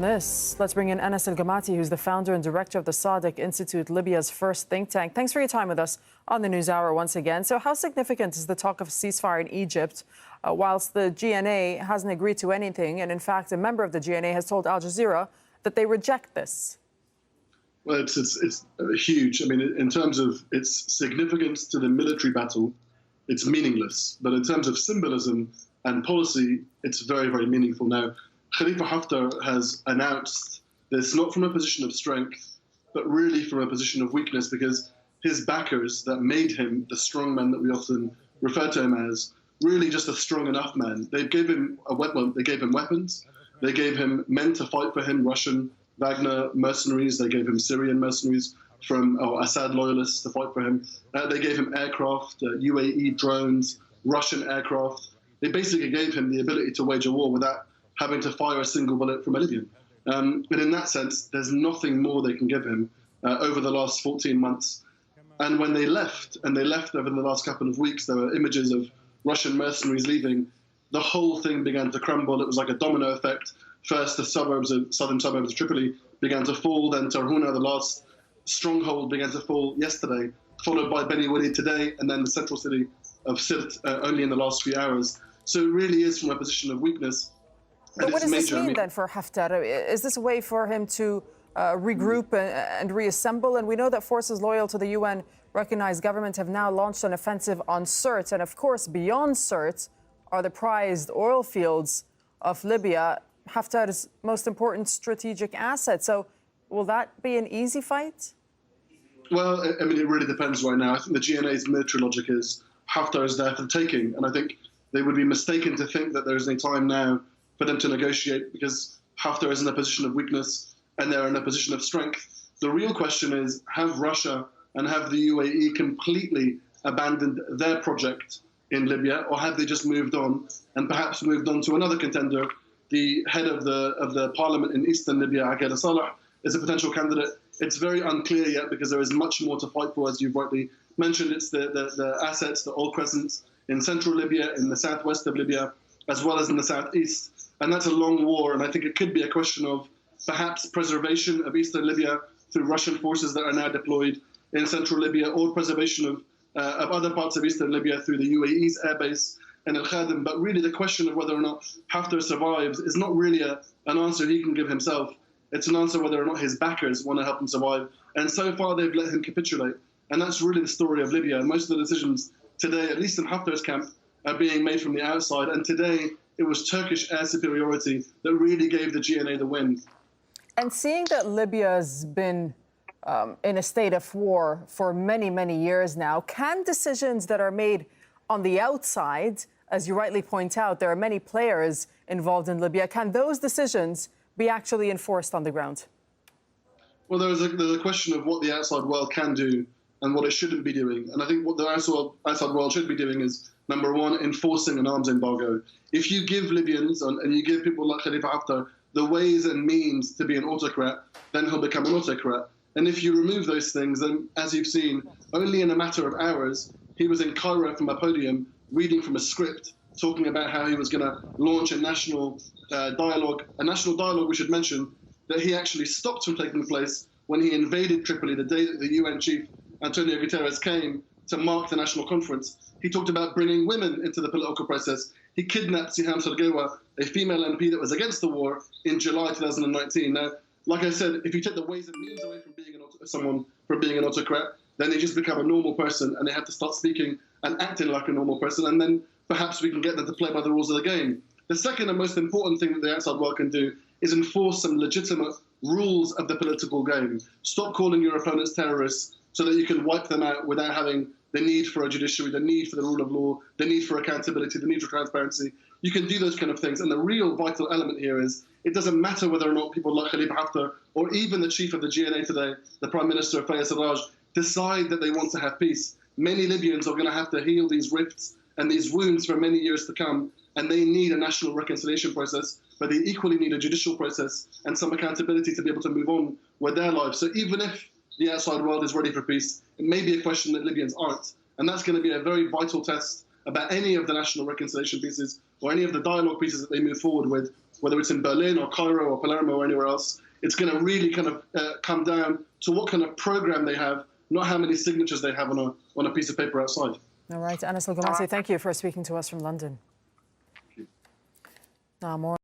Let's bring in Anas El-Gamati, who's the founder and director of the Sadiq Institute, Libya's first think tank. Thanks for your time with us on the News Hour once again. So how significant is the talk of a ceasefire in Egypt, whilst the GNA hasn't agreed to anything? And in fact, a member of the GNA has told Al Jazeera that they reject this. Well, it's huge. I mean, in terms of its significance to the military battle, it's meaningless. But in terms of symbolism and policy, it's very, very meaningful. Now, Khalifa Haftar has announced this not from a position of strength, but really from a position of weakness, because his backers that made him the strong man that we often refer to him as, really just a strong enough man. They gave him a weapon. They gave him weapons. They gave him men to fight for him, Russian Wagner mercenaries. They gave him Syrian mercenaries from Assad loyalists to fight for him. They gave him aircraft, UAE drones, Russian aircraft. They basically gave him the ability to wage a war without having to fire a single bullet from a Libyan. But in that sense, there's nothing more they can give him over the last 14 months. And when they left, over the last couple of weeks, there were images of Russian mercenaries leaving. The whole thing began to crumble. It was like a domino effect. First, the southern suburbs of Tripoli began to fall. Then Tarhuna, the last stronghold, began to fall yesterday, followed by Bani Walid today, and then the central city of Sirt only in the last few hours. So it really is from a position of weakness. But what does this mean then for Haftar? Is this a way for him to regroup and reassemble? And we know that forces loyal to the UN recognized government have now launched an offensive on Sirt. And of course, beyond Sirt are the prized oil fields of Libya, Haftar's most important strategic asset. So will that be an easy fight? Well, I mean, it really depends right now. I think the GNA's military logic is Haftar is there for the taking. And I think they would be mistaken to think that there is any time now for them to negotiate, because Haftar is in a position of weakness and they're in a position of strength. The real question is, have Russia and have the UAE completely abandoned their project in Libya, or have they just moved on and perhaps moved on to another contender? The head of the parliament in eastern Libya, Aqil Saleh, is a potential candidate. It's very unclear yet, because there is much more to fight for, as you've rightly mentioned. It's the assets, the oil crescents in central Libya, in the southwest of Libya, as well as in the southeast. And that's a long war, and I think it could be a question of perhaps preservation of eastern Libya through Russian forces that are now deployed in central Libya, or preservation of other parts of eastern Libya through the UAE's airbase in Al-Khadim. But really the question of whether or not Haftar survives is not really an answer he can give himself. It's an answer whether or not his backers want to help him survive. And so far they've let him capitulate. And that's really the story of Libya. And most of the decisions today, at least in Haftar's camp, are being made from the outside. And today, it was Turkish air superiority that really gave the GNA the win. And seeing that Libya's been in a state of war for many, many years now, can decisions that are made on the outside, as you rightly point out, there are many players involved in Libya, can those decisions be actually enforced on the ground? Well, there's a question of what the outside world can do and what it shouldn't be doing. And I think what the outside world should be doing is, number one, enforcing an arms embargo. If you give Libyans and you give people like Khalifa Haftar the ways and means to be an autocrat, then he'll become an autocrat. And if you remove those things, then, as you've seen, only in a matter of hours, he was in Cairo from a podium, reading from a script, talking about how he was going to launch a national dialogue, we should mention, that he actually stopped from taking place when he invaded Tripoli the day that the UN chief, Antonio Guterres, came to mark the national conference. He talked about bringing women into the political process. He kidnapped Siham Sargewa, a female MP that was against the war, in July 2019. Now, like I said, if you take the ways and means away from being an autocrat, then they just become a normal person, and they have to start speaking and acting like a normal person, and then perhaps we can get them to play by the rules of the game. The second and most important thing that the outside world can do is enforce some legitimate rules of the political game. Stop calling your opponents terrorists so that you can wipe them out without having the need for a judiciary, the need for the rule of law, the need for accountability, the need for transparency. You can do those kind of things. And the real vital element here is it doesn't matter whether or not people like Khalifa Haftar or even the chief of the GNA today, the Prime Minister Fayez Sarraj, decide that they want to have peace. Many Libyans are going to have to heal these rifts and these wounds for many years to come. And they need a national reconciliation process, but they equally need a judicial process and some accountability to be able to move on with their lives. So even if the outside world is ready for peace, it may be a question that Libyans aren't. And that's going to be a very vital test about any of the national reconciliation pieces or any of the dialogue pieces that they move forward with whether it's in Berlin or Cairo or Palermo or anywhere else, it's going to really kind of come down to what kind of program they have, not how many signatures they have on a piece of paper outside. All right, Anas Al-Ghamasi, thank you for speaking to us from London. Now more.